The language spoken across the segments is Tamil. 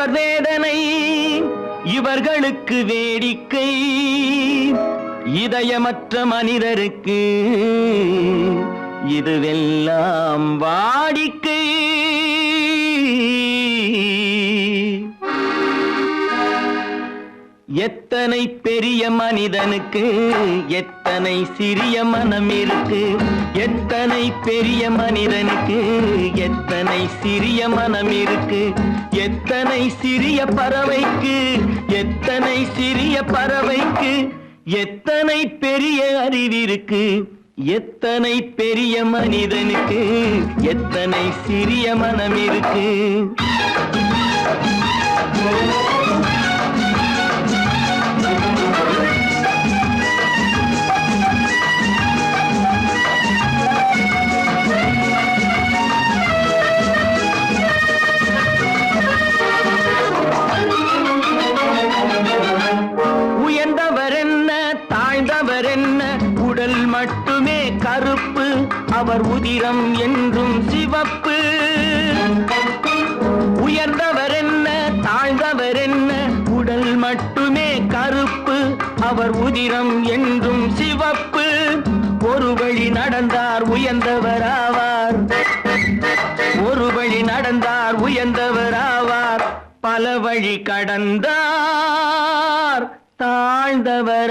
இவர் வேதனை இவர்களுக்கு வேடிக்கை, இதயமற்ற மனிதருக்கு இதுவெல்லாம் வாடிக்கை. எத்தனை பெரிய மனிதனுக்கு எத்தனை சிறிய மனம் இருக்கு, எத்தனை பெரிய மனிதனுக்கு எத்தனை சிறிய மனம் இருக்கு, எத்தனை சிறிய பறவைக்கு எத்தனை சிறிய பறவைக்கு எத்தனை பெரிய அறிவிருக்கு, எத்தனை பெரிய மனிதனுக்கு எத்தனை சிறிய மனம் இருக்கு. உயர்ந்தவர் என்ன தாழ்ந்தவர் என்ன, உடல் மட்டுமே கருப்பு, அவர் உதிரம் என்றும் சிவப்பு. உயர்ந்தவர் என்ன தாழ்ந்தவர் என்ன, உடல் மட்டுமே கருப்பு, அவர் உதிரம் என்றும் சிவப்பு. ஒரு வழி நடந்தார் உயர்ந்தவராவார், ஒரு வழி நடந்தார் உயர்ந்தவராவார், பல வழி கடந்தார் தாழ்ந்தவராவார்.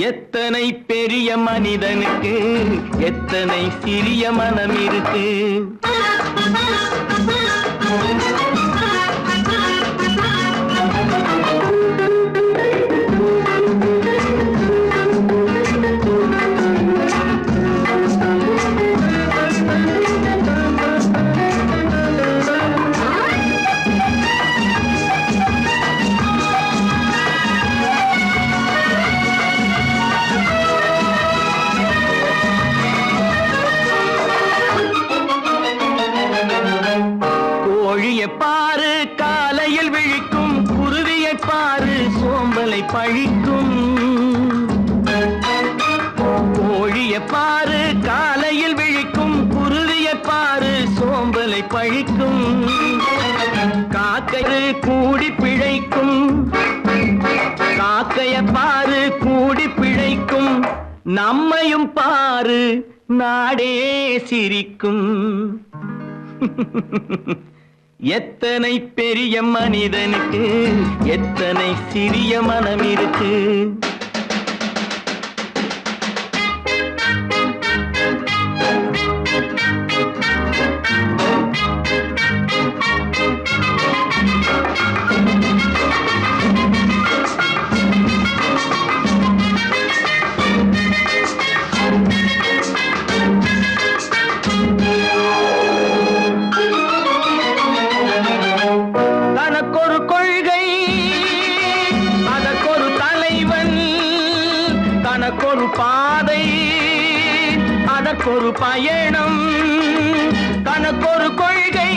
எத்தனை பெரிய மனிதனுக்கு எத்தனை சிறிய மனம் இருக்கு. பாரு காலையில் விழிக்கும், குருவியை பாரு சோம்பலை பழிக்கும். கோழியை பாரு காலையில் விழிக்கும், குருவியை பாரு சோம்பலை பழிக்கும். காக்கை கூடி பிழைக்கும், காக்கையை பாரு கூடி பிழைக்கும். நம்மையும் பாரு நாடே சிரிக்கும். எத்தனை பெரிய மனிதனுக்கு எத்தனை சிறிய மனம் இருக்கு. தனக்கொரு கொள்கை அதற்கொரு தலைவன், தனக்கொரு பாதை அதற்கொரு பயணம். தனக்கொரு கொள்கை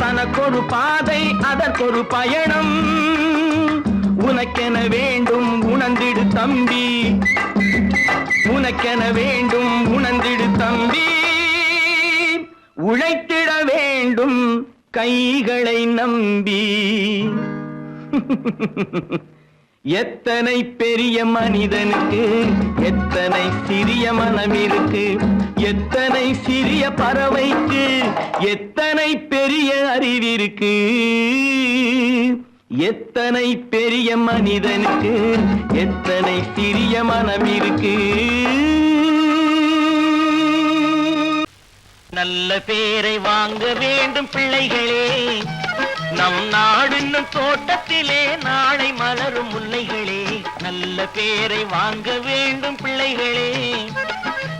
தனக்கொரு பாதை அதற்கொரு பயணம். உனக்கென வேண்டும் உணர்ந்திடு தம்பி, உனக்கென வேண்டும் உணர்ந்திடு தம்பி. உழைத்திட வேண்டும் கைகளை நம்பி. எத்தனை பெரிய மனிதனுக்கு எத்தனை சிறிய மனம் இருக்கு, எத்தனை சிறிய பறவைக்கு எத்தனை பெரிய அறிவிருக்கு, எத்தனை பெரிய மனிதனுக்கு எத்தனை சிறிய மனம் இருக்கு. நல்ல பேரை வாங்க வேண்டும் பிள்ளைகளே, நம் நாடு என்னும் தோட்டத்திலே நாளை மலரும் முல்லைகளே. நல்ல பேரை வாங்க வேண்டும் பிள்ளைகளே,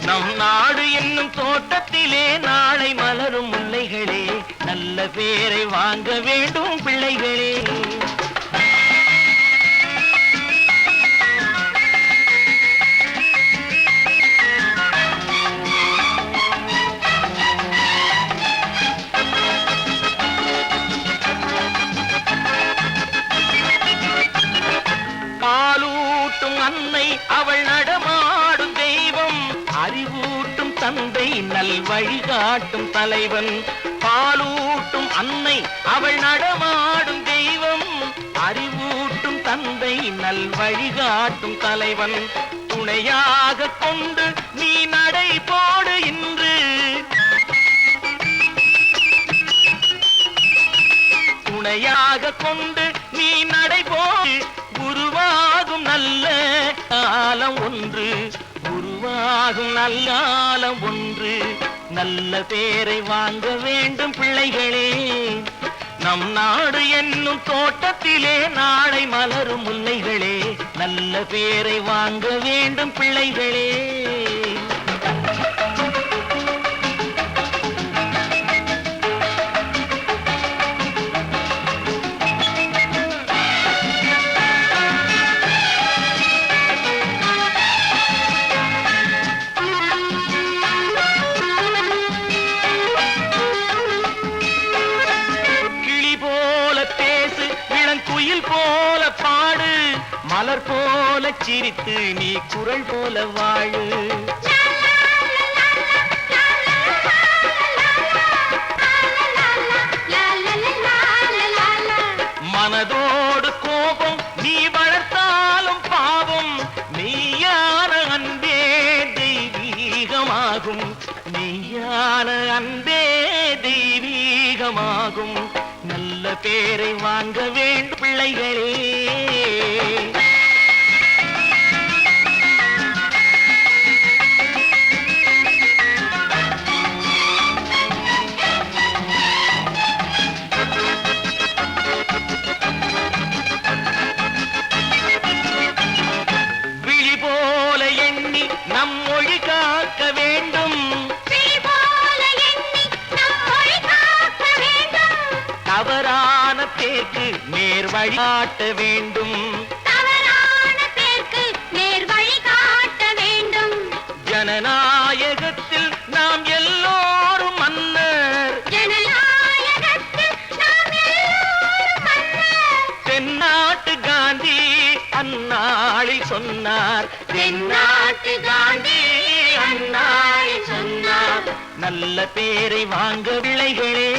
நம் நாடு என்னும் தோட்டத்திலே நாளை மலரும் முல்லைகளே. நல்ல பேரை வாங்க வேண்டும் பிள்ளைகளே. அன்னை அவள் நடமாடும் தெய்வம், அறிவூட்டும் தந்தை நல் வழிகாட்டும் தலைவன், பாலூட்டும் அன்னை அவள் நடமாடும் தெய்வம், அறிவூட்டும் தந்தை நல் வழிகாட்டும் தலைவன், துணையாக கொண்டு நீ நடை போடு இன்று, துணையாக கொண்டு நீ நடை போடு, உருவாகும் நல்ல காலம் ஒன்று, உருவாகும் நல்ல காலம் ஒன்று. நல்ல பேரை வாங்க வேண்டும் பிள்ளைகளே, நம் நாடு என்னும் தோட்டத்திலே நாளை மலரும் முல்லைகளே, நல்ல பேரை வாங்க வேண்டும் பிள்ளைகளே. குயில் போல பாடு, மலர் போல சிரித்து நீ குரல் போல வாழு, மனதோடு கோபம் நீ வளர்த்தாலும் பாவம், மெய்யான அன்பே தெய்வீகமாகும், மெய்யான அன்பே தெய்வீகமாகும். நல்ல பேரை வாங்க வேண்டும் பிள்ளைகளே. விழி போல எண்ணி நம் மொழி காக்க வேண்டும், தவறான பேருக்கு நேர் வழி காட்ட வேண்டும், தவறான பேருக்கு நேர் வழி காட்ட வேண்டும். ஜனநாயகத்தில் நாம் எல்லோரும் மன்னர், ஜனநாயகத்தில் நாம் எல்லோரும் மன்னர். தென்னாட்டு காந்தி அந்நாளில் சொன்னார், தென்னாட்டு காந்தி அந்நாளில் சொன்னார். நல்ல பேரை வாங்க பிள்ளைகளே,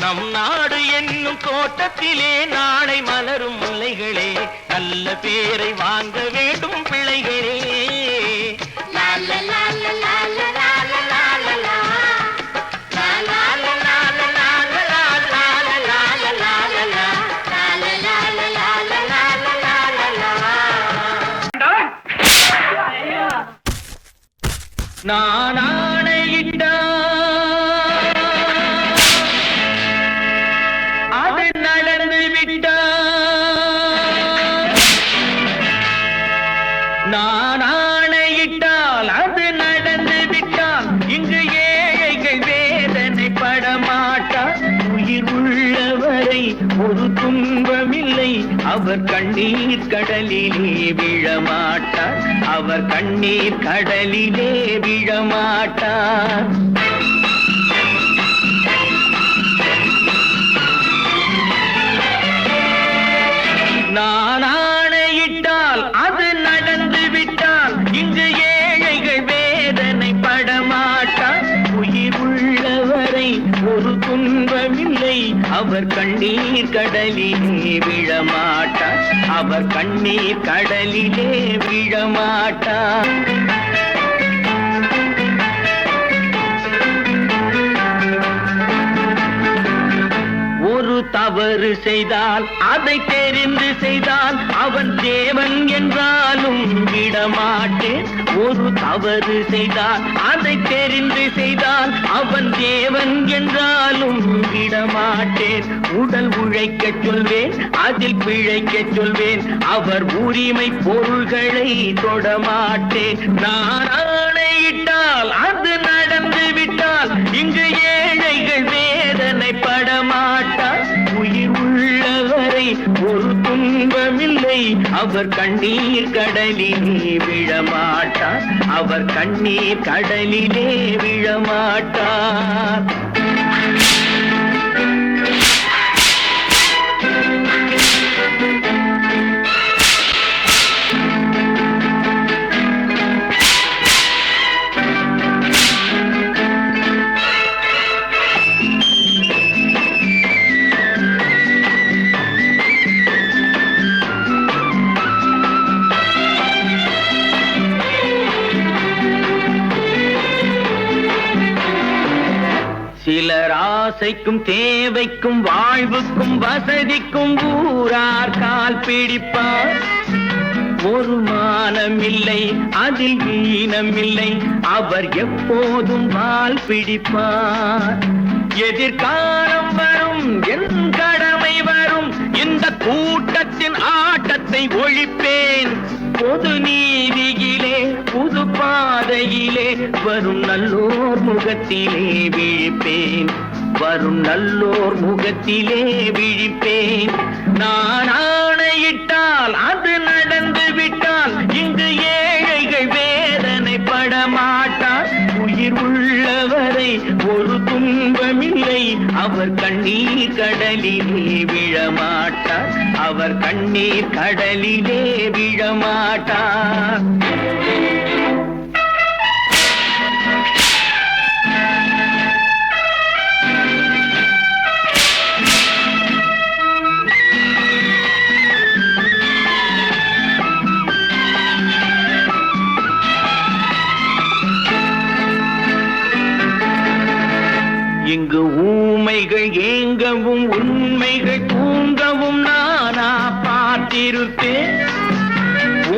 நம் நாடு என்னும் தோட்டத்திலே நாளை மலரும் முல்லைகளே, நல்ல பேரை வாங்க வேண்டும் பிள்ளைகளே. நான் ஆணையிட்டா அது நடந்து விட்டால், நான் ஆணையிட்டால் அது நடந்து விட்டால், இங்கு ஏழைகள் வேதனை படமாட்டார், உயிர் உள்ளவரை ஒரு துன்பமில்லை, அவர் கண்ணீர் கடலிலே விழமாட்டார், அவர் கண்ணீர் கடலிலே விழமாட்டார். நான் ஆணையிட்டால் அது நடந்து விட்டால், இங்கு ஏழைகள் வேதனை படமாட்டார், உயிர் உள்ளவரை ஒரு துன்பமில்லை, அவர் கண்ணீர் கடலிலே விழமாட்டார், அவர் கண்ணீர் கடலிலே விழமாட்டார். ஒரு தவறு செய்தால் அதை தெரிந்து செய்தால் அவன் தேவன் என்றாலும் விடமாட்டேன், ஒரு தவறு செய்தால் அதை தெரிந்து செய்தால் அவன் தேவன் என்றாலும் விடமாட்டேன். உடல் உழைக்கச் சொல்வேன், அதில் பிழைக்கச் சொல்வேன், அவர் உரிமை பொருள்களை தொடமாட்டேன். நான் ஆணையிட்டால் அது நடந்து விட்டால், இங்கு ஏழைகள் வேதனை படமாட்டார், உயிர் உள்ளவரை ஒரு துன்பமில்லை, அவர் கண்ணீர் கடலிலே விழமாட்டார், அவர் கண்ணீர் கடலிலே விழமாட்டார். தேவைக்கும் தேவைக்கும் வாழ்வுக்கும் வசதிக்கும் ஊரார் கால் பிடிப்பார். ஒரு மானமில்லை அதில் ஈனமில்லை, அவர் எப்போதும் வால் பிடிப்பார். எதிர்காலம் வரும், என் கடமை வரும், இந்த கூட்டத்தின் ஆட்டத்தை ஒழிப்பேன். பொது நீதியிலே புது பாதையிலே வரும் நல்லோர் முகத்திலே விழிப்பேன். வரும் நல்லோர் முகத்திலே விழிப்பேன். நான் ஆணையிட்டால் அது நடந்து விட்டால் இங்கு ஏழைகள் வேதனைப்பட மாட்டார். உயிர் உள்ளவரை ஒரு துன்பமில்லை, அவர் கண்ணீர் கடலிலே விழமாட்டார். அவர் கண்ணீர் கடலிலே விழமாட்டார். இங்கு ஊமைகள் ஏங்கவும் உண்மைகள் தூங்கவும் நானா பார்த்திருப்பேன்.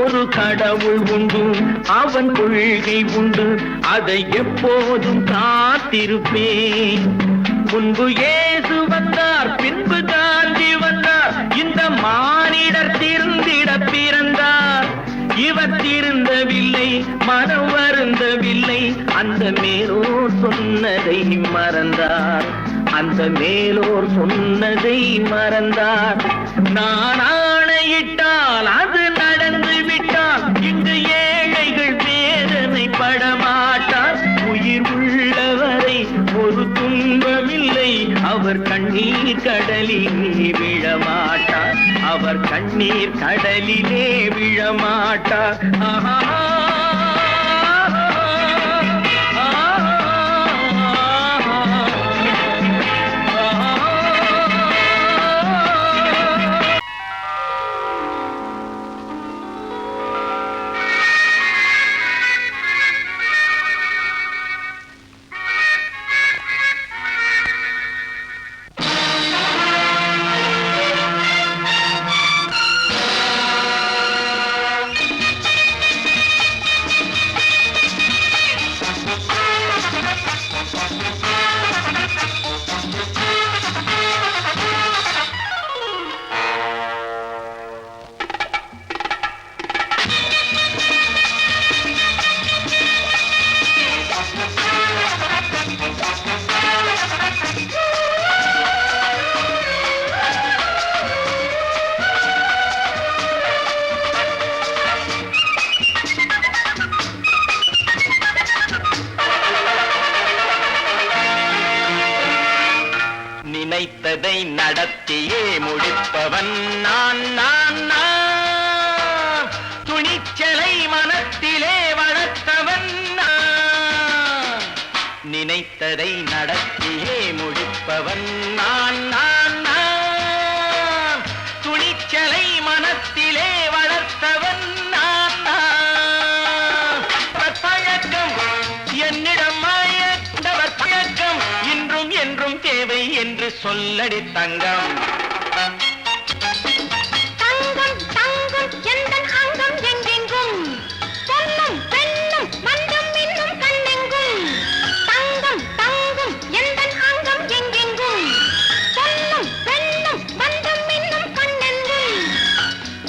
ஒரு கடவுள் உண்டு, அவன் கொள்கை உண்டு, அதை எப்போதும் காத்திருப்பேன். முன்பு இயேசு வந்தார், பின்பு காந்தி வந்தார், இந்த மானிடர் திருந்திட பிறந்தார். இவர் திருந்தவில்லை, மனம் வருந்தவில்லை, அந்த மேலோர் சொன்னதை மறந்தார். அந்த மேலோர் சொன்னதை மறந்தார். நான் ஆணையிட்டால் அது நடந்து விட்டால் இங்கு ஏழைகள் வேதனை படமாட்டார். உயிர் உள்ளவரை ஒரு துன்பமில்லை, அவர் கண்ணீர் கடலிலே விழமாட்டார். அவர் கண்ணீர் கடலிலே விழமாட்டார். ஆஹா. நினைத்ததை நடத்தியே முடிப்பவன் நான் நான் நான். துணிச்சலை மனத்திலே வளர்த்தவன் நான். நினைத்ததை நடத்தியே முடிப்பவன் நான் நான் நான். துணிச்சலை மனத்திலே வளர்த்தவன் நான் நான். பழக்கம் என்னிடம் மாயவர் பழக்கம் இன்றும் என்றும் தேவை என்று சொல்லடி தங்கம். தங்கம் தங்கம் எந்தன் அங்கம் எங்கெங்கும், பொன்னும் பெண்ணும் மந்தம் இன்னும் கண்ணெங்கும். தங்கம் தங்கம் எந்தன் அங்கம் எங்கெங்கும், பொன்னும் பெண்ணும் மந்தம் இன்னும் கண்ணெங்கும்.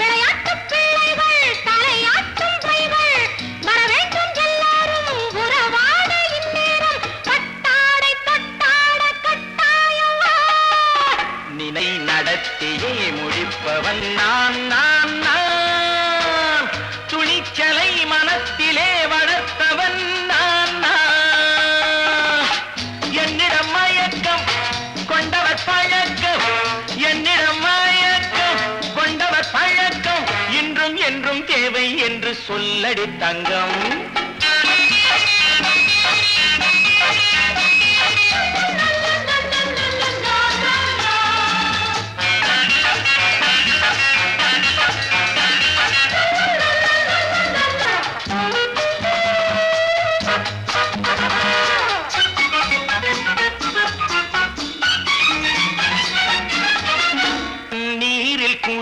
விளையாட்டு பிள்ளைகள் தலையாட்டும் பைகள், வர வேண்டும் எல்லாரும் உறவாட இந்நேரம். கட்டாடை தொட்டாட கட்டாயவா. நினை நடத்தியே முடிப்பவன் நான் நான் நான். துணிச்சலை மனத்திலே வளர்த்தவன் நான் நான். என்னிடம் மயக்கம் கொண்டவர் பழக்கம், என்னிடம் மயக்கம் கொண்டவர் பழக்கம் இன்றும் என்றும் தேவை என்று சொல்லடி தங்கம்.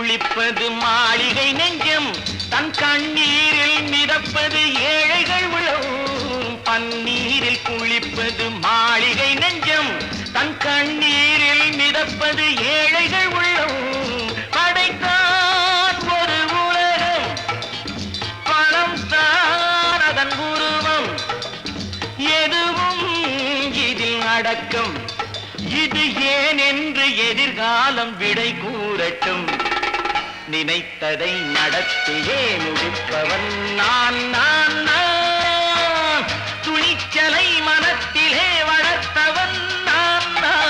குளிப்பது மாளிகை நெஞ்சம், தன் கண்ணீரில் மிதப்பது ஏழைகள் உளம். பன்னீரில் குளிப்பது மாளிகை நெஞ்சம், தன் கண்ணீரில் மிதப்பது ஏழைகள் உள்ளம். படைத்தான் ஒரு உலகம், பணம் தான் அதன் உருவம், எதுவும் இதில் அடக்கம். இது ஏன் என்று எதிர்காலம் விடை கூறட்டும். நினைத்ததை நடத்தியே முடிப்பவன் நான் நான் நான். துணிச்சலை மனத்திலே வளர்த்தவன் நான் நான்.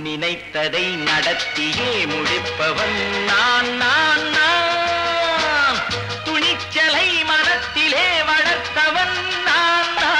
நினைத்ததை நடத்தியே முடிப்பவன் நான் நான் நான். துணிச்சலை மனத்திலே வளர்த்தவன் நான் நான்.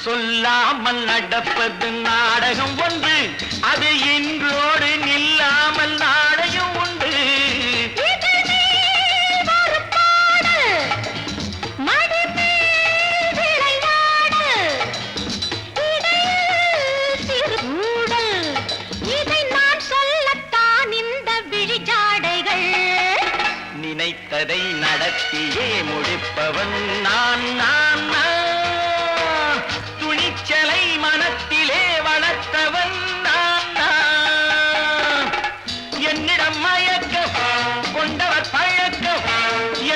சொல்லாமல் நடப்பது நாடகம் ஒன்று, அது இன்றோடு நில்லாமல் நாடையும் உண்டு. இதை நான் சொல்லத்தான் இந்த விழிஜாடைகள். நினைத்ததை நடத்தியே முடிப்பவன் நான் நான் நான். துணிச்சலை மனத்திலே வளர்த்தவன் நான் நான். என்னிடம் மயக்கம் கொண்டவர் பழக்கம்,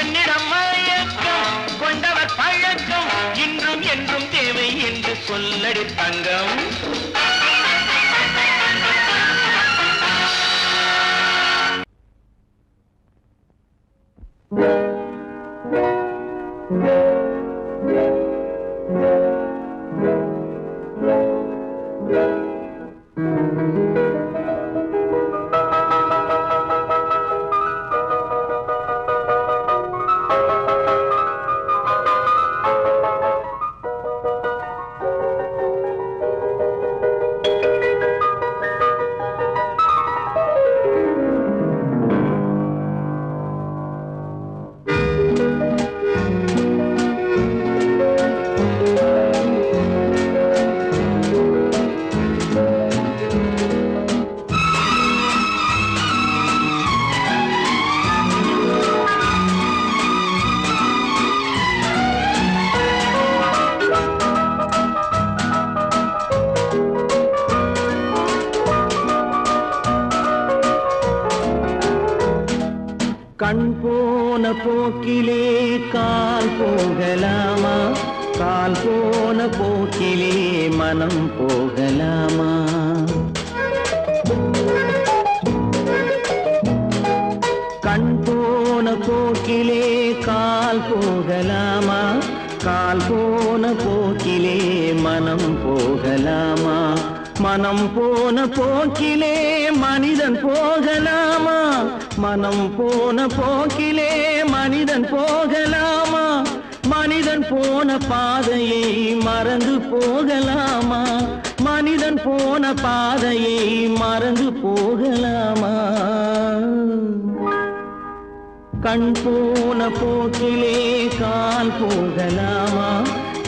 என்னிடம் மயக்கம் கொண்டவர் பழக்கம், இன்றும் என்றும் தேவை என்று சொல்லடி தங்கம். கண் போன போக்கிலே கால் போகலாமா, கால் போன போக்கிலே மனம் போகலாமா. கண் போன போக்கிலே கால் போகலாமா, கால் போன போக்கிலே மனம் போகலாமா. மனம் போன போக்கிலே மனிதன் போகலாமா, மனம் போன போக்கிலே மனிதன் போகலாமா. மனிதன் போன பாதையை மறந்து போகலாமா, மனிதன் போன பாதையை மறந்து போகலாமா. கண் போன போக்கிலே கால் போகலாமா,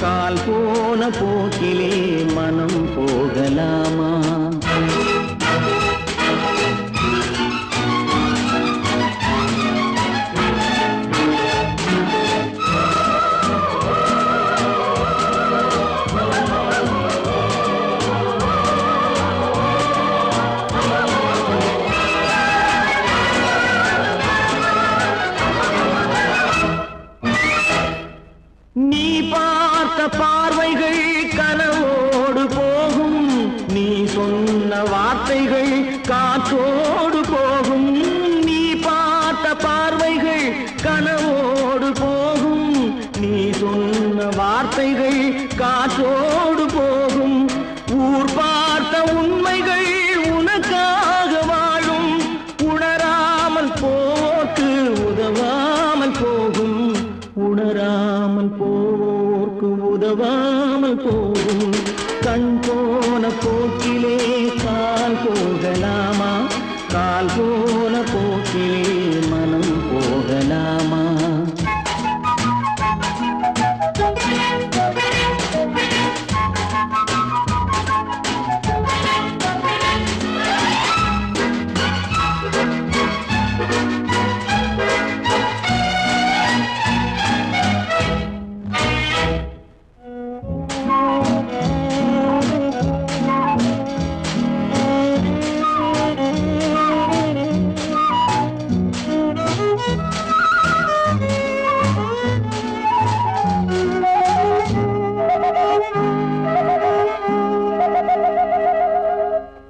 கால் போன போக்கிலே மனம் போகலாமா? நீ பார்த்த பார்வைகள் கனவோடு போகும், நீ சொன்ன வார்த்தைகள் காற்றோடு போகும். நீ பார்த்த பார்வைகள் கனவோடு போகும், நீ சொன்ன வார்த்தைகள் காற்றோடு போகும். ஊர் பார்த்த உண்மைகள் உனக்காக வாழும், உணராமல் போக்கு உதவாமல் போகும், உணராமல் போவோர்க்கு உதவாமல் போகும். கண் போன போக்கிலே கால் போகலாமா, கால் போன போக்கிலே மனம் போகலாமா?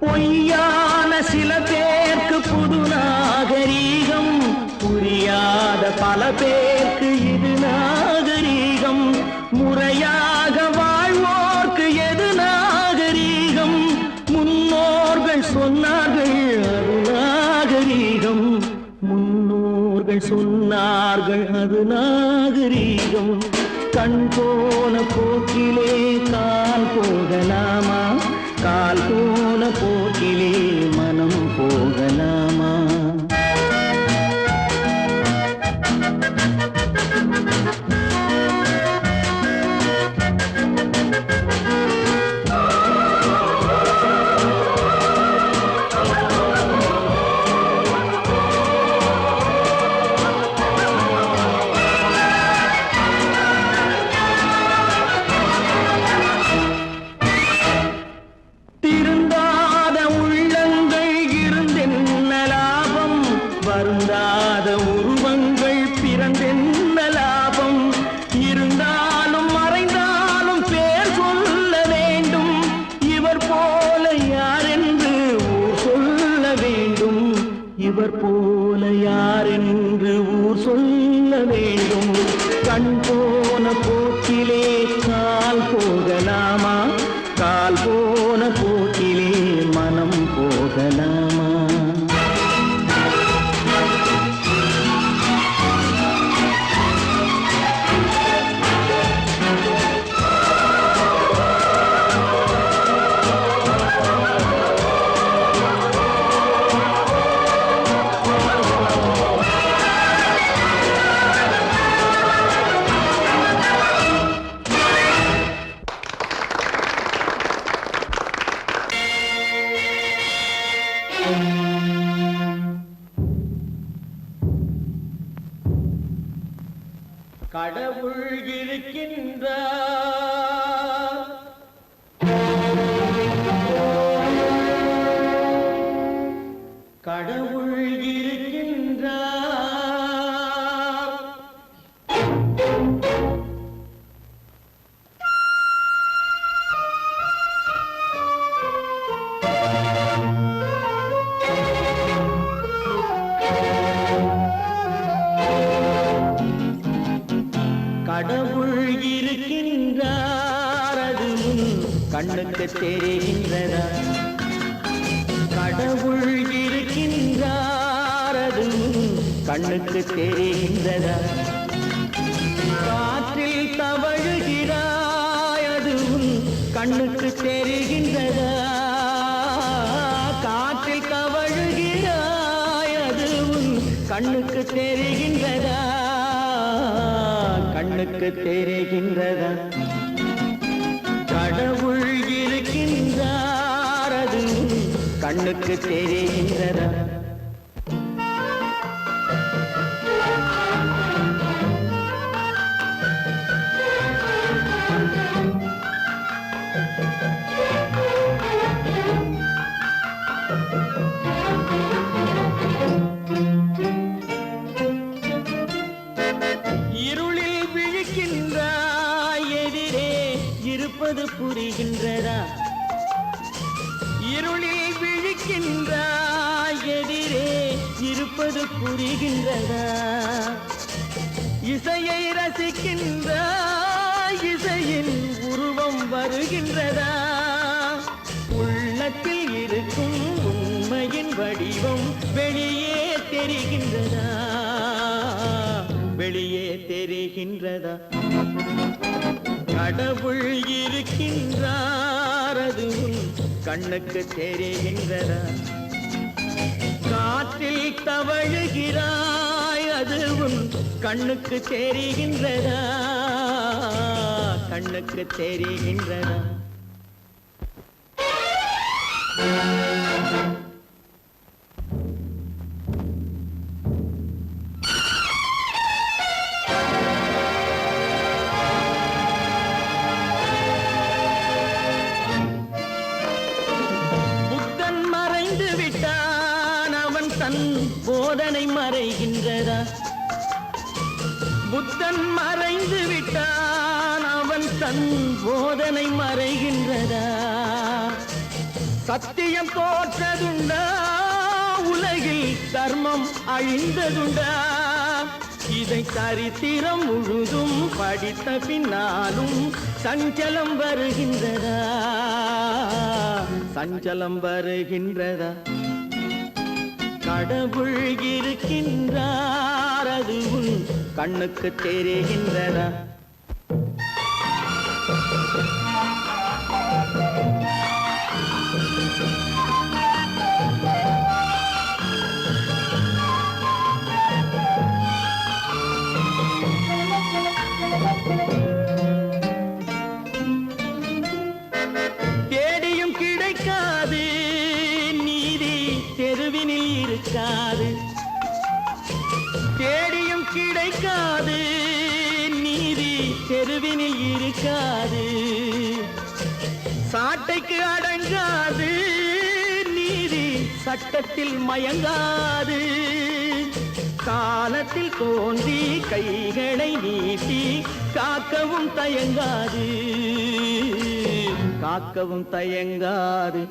பொய்யான சில பேருக்கு புது நாகரீகம், புரியாத பல பேருக்கு இது நாகரீகம். முறையாக வாழ்வோர்க்கு எது நாகரீகம்? முன்னோர்கள் சொன்னார்கள் அது நாகரீகம், முன்னோர்கள் சொன்னார்கள் அது நாகரீகம். கண் போன போக்கிலே கால் போகலாமா, கால் போன போக்கிலே மனம் போகலாமா? திருந்தாத உள்ளங்கள் இருந்தென்ன லாபம், வருந்தாத உருவங்கள் பிறந்தென்ன லாபம்? இருந்தாலும் மறைந்தாலும் பேர் சொல்ல வேண்டும், இவர் போல யாரென்று ஊர் சொல்ல வேண்டும், இவர் போல யாரென்று ஊர் சொல்ல வேண்டும். கண் போன போக்கிலே கால் போகலாமா, கால் போன போக்கிலே மனம் போகலாமா? கடவுள் இருக்கின்றார், கடவுள் இருக்கின்றார். கடவுள் இருக்கின்றார், அது கண்ணுக்கு தெரிகின்றதா? கடவுள் இருக்கின்றார், அது கண்ணுக்கு தெரிகின்றதா? காற்றில் தவழுகிறாய், அது கண்ணுக்கு தெரிகின்றதா? காற்றில் தவழுகிறாய், அது கண்ணுக்கு தெரிகின்றதா, கண்ணுக்கு தெரிகின்றதா? கடவுள் இருக்கின்றார், அது கண்ணுக்கு தெரிகின்றதா? இருளில் விழிக்கின்றாய், எதிரே இருப்பது புரிகின்றதா? இருளில் விழிக்கின்றாய், எதிரே இருப்பது புரிகின்றதா? இசையை ரசிக்கின்றாய், இசையின் உருவம் வருகின்றதா? உள்ளத்தில் இருக்கும் உண்மையின் வடிவம் வெளியே தெரிகின்றதா, வெளியே தெரிகின்றதா? கடவுள் இருக்கின்றார், அது உன் கண்ணுக்கு தெரிகின்றதா? காற்றில் தவழுகிறாய், அது உன் கண்ணுக்கு தெரிகின்றதா, கண்ணுக்கு தெரிகின்றதா? புத்தன் மறைந்து விட்டான், அவன் தன் போதனை மறைகின்றதா? புத்தன் மறைந்து விட்டான், அவன் தன் போதனை மறைகின்றதா? சத்தியம் தோற்றதுண்டா, உலகில் தர்மம் அழிந்ததுண்டா? இதை சரித்திரம் முழுதும் படித்த பின்னாலும் சஞ்சலம் வருகின்றதா, சஞ்சலம் வருகின்றதா? கடவுள் இருக்கின்றார், அது உன் கண்ணுக்கு தெரிகின்றதா? தேடியும் கிடைக்காது நீதி, தெருவினில் இருக்காது. தேடியும் கிடைக்காது நீதி, தெருவினில் இருக்காது. சாட்டைக்கு அடங்காது நீதி, சட்டத்தில் மயங்காது. காலத்தில் தோன்றி கைகளை நீட்டி காக்கவும் தயங்காது, காக்கவும் தயங்காது.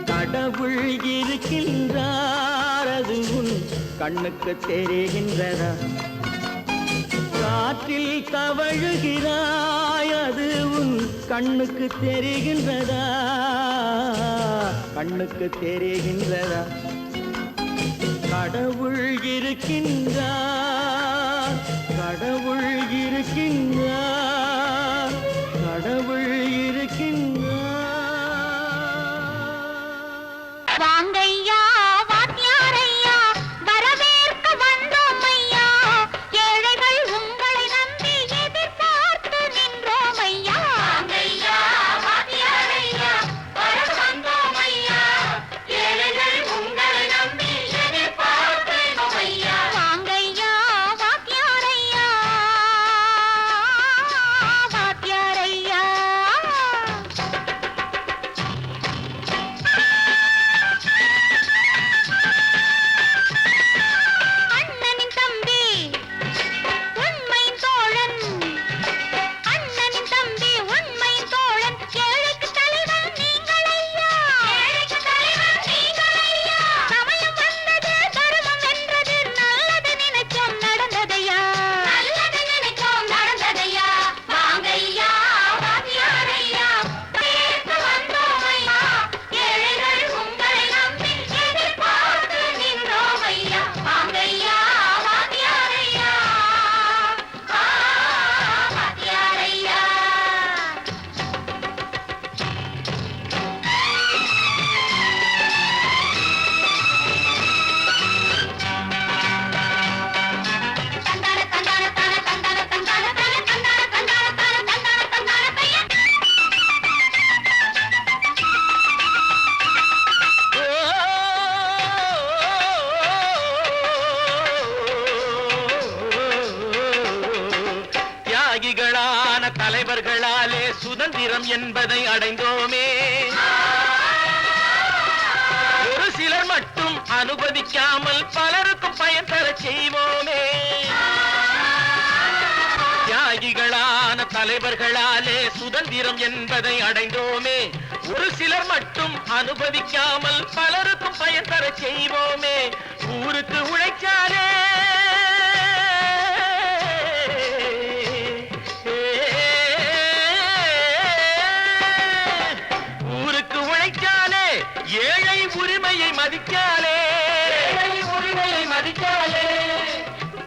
கடவுள் இருக்கின்றார், அது உன் கண்ணுக்கு தெரிகின்றதா? காற்றில் தவழுகிறாய், அது உன் கண்ணுக்கு தெரிகின்றதா, கண்ணுக்கு தெரிகின்றதா? கடவுள் இருக்கின்றார், கடவுள் இருக்கின்றார், கடவுள் இருக்கின்றார். வாங்கையா வாத்தியாரையா, வரவேற்க வந்தோம் ஐயா. ஏழைகள் உங்களை நம்பி எதிர்பார்த்து நின்றோம் ஐயா. வாங்கையா வாத்தியாரையா, வர வந்தோம் ஐயா. ஏழைகள் உங்களை நம்பி எதிர்பார்த்து ஐயா. வாங்கையா வாத்தியாரையா. தியாகிகளான தலைவர்களாலே சுதந்திரம் என்பதை அடைந்தோமே. ஒரு சிலர் மட்டும் அனுமதிக்காமல் பலருக்கும் பயன் தர செய்வோமே. தியாகிகளான தலைவர்களாலே சுதந்திரம் என்பதை அடைந்தோமே. ஒரு சிலர் மட்டும் அனுபவிக்காமல் பலருக்கும் பயன் தர செய்வோமே. ஊருக்கு உழைச்சாலே ஊருக்கு உழைச்சாலே ஏழை உரிமையை மதிக்காலே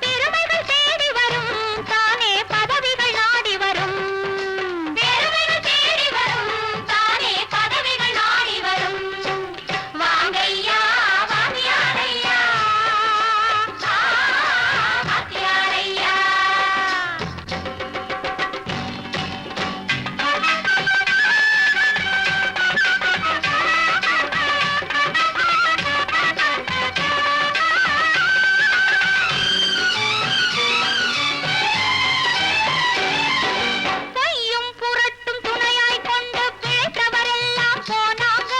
பெருமைகள் தேடி வரும் தானே பதவிகள் நாடி வரும். பெருமைகள் தேடி வரும் தானே பதவிகள் நாடி வரும். வாங்கையா வாத்தியாரையா வாத்தியாரையா. பொய்யும் புரட்டும் துணையாய் கொண்டு பிழைத்தவரெல்லாம் போனாங்க.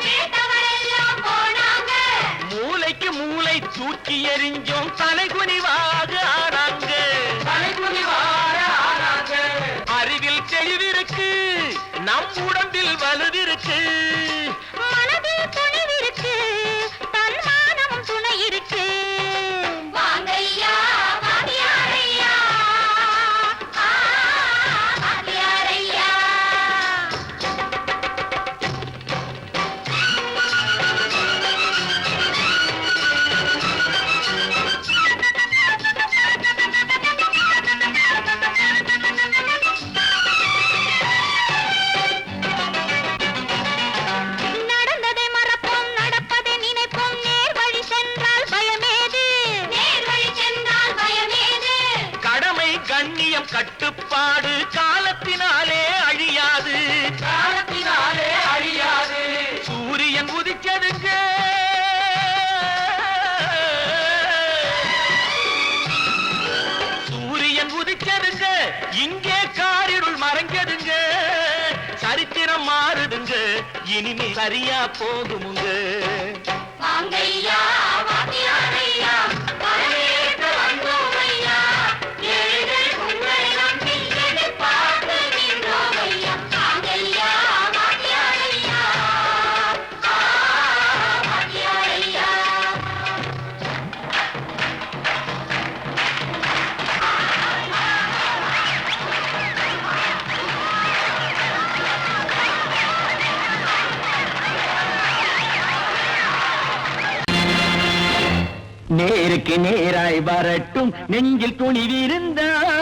பிழைத்தவரெல்லாம் போனாங்க. மூளைக்கு மூளை தூக்கி எறிஞ்சோம் தலைகுனிவாக ஆனாங்க. அறிவில் தெளிவிருக்கு, நம் உடம்பில் வலுவிருக்கு. மனதில் துணிவிருக்கு, தன்மானமும் துணை இருக்கு. வாங்கையா வாத்தியாரையா வாத்தியாரையா. நடந்ததை மறப்போம், நடப்பதை நினைப்போம். நேர் வழி சென்றால் பயமேது? நேர் வழி சென்றால் பயமேது? கடமை கண்ணியம் கட்டுப்பாடு காலத்தினாலே அழியாது. சூரியன் உதிச்சதுங்க, சூரியன் உதிச்சதுங்க, இங்கே காரிருள் மறைஞ்சதுங்க. சரித்திரம் மாறுதுங்க, இனிமே சரியா போகுமுங்க. வாங்கையா வாத்தியாரையா வரவேற்க வந்தோமையா. ஏழைகள் உங்களை நம்பி எதிர்பார்த்து நின்றோமையா. வாங்கையா வாத்தியாரையா வாத்தியாரையா. நேருக்கு நேராய் வரட்டும் நெஞ்சில் துணிவிருந்தால்.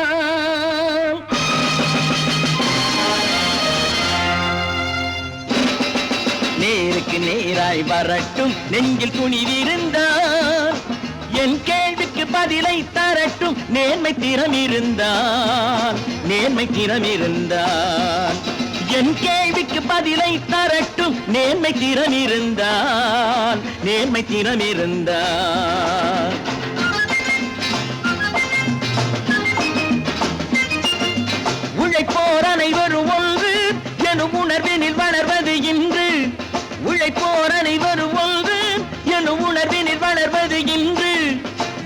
நேருக்கு நேராய் வரட்டும் நெஞ்சில் துணிவிருந்தால். என் கேள்விக்கு பதிலை தரட்டும் நேர்மை திறம் இருந்தால். நேர்மை திறம் இருந்தால் என் கேள்விக்கு பதிலை தரட்டும் நேர்மை திறம் இருந்தால். நேர்மை திறம் இருந்தால் உழைப்போர் அனைவரும் ஒன்று எனும் உணர்வினில் வளர்வது இன்று. உழைப்போர் அனைவரும் ஒன்று எனும் உணர்வினில் வளர்வது இன்று.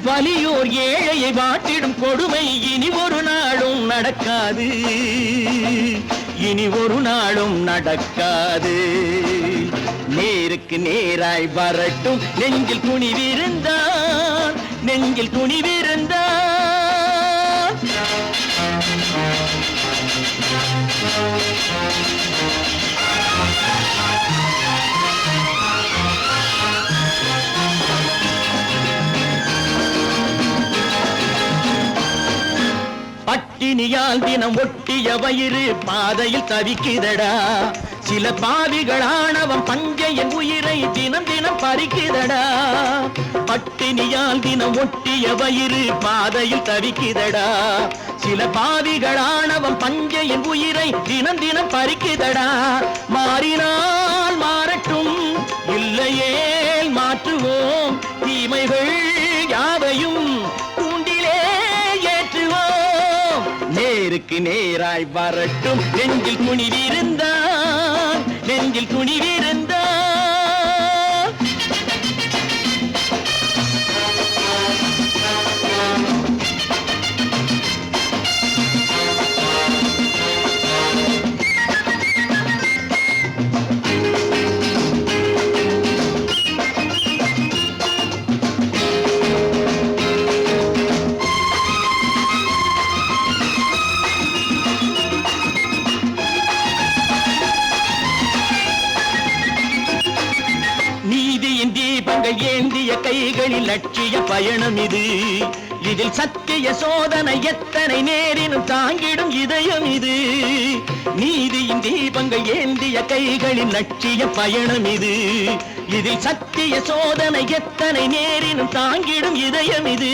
வலியோர் ஏழையை வாட்டிடும் கொடுமை இனி ஒரு நாளும் நடக்காது. இனி ஒரு நாளும் நடக்காது. நேருக்கு நேராய் வரட்டும் நெஞ்சில் துணிவிருந்தால். நெஞ்சில் துணிவிருந்தால் பட்டினியால் தினம் ஒட்டிய வயிறு பாதையில் தவிக்குதடா. சில பாவிகளானவன் பஞ்சையின் உயிரை தினம் தினம் பறிக்குதடா. பட்டினியால் தினம் ஒட்டிய வயிறு பாதையில் தவிக்குதடா. சில பாவிகளானவன் பஞ்சையின் உயிரை தினம் தினம் பறிக்குதடா. மாறினால் மாறட்டும், இல்லையே மாற்றுவோம். தீமைகள் யாவையும் கூண்டிலே ஏற்றுவோம். நேருக்கு நேருக்கு நேராய் வரட்டும் நெஞ்சில் துணிவிருந்தான் நெஞ்சில் துணிவிருந்தான் தீபங்கள் ஏந்திய கைகளில் லட்சிய பயணம் இது இதில் சத்திய சோதனை எத்தனை நேரினும் தாங்கிடும் இதயம் இது நீதியின் தீபங்கள் ஏந்திய கைகளில் லட்சிய பயணம் இது இதில் சத்திய சோதனை எத்தனை நேரினும் தாங்கிடும் இதயம் இது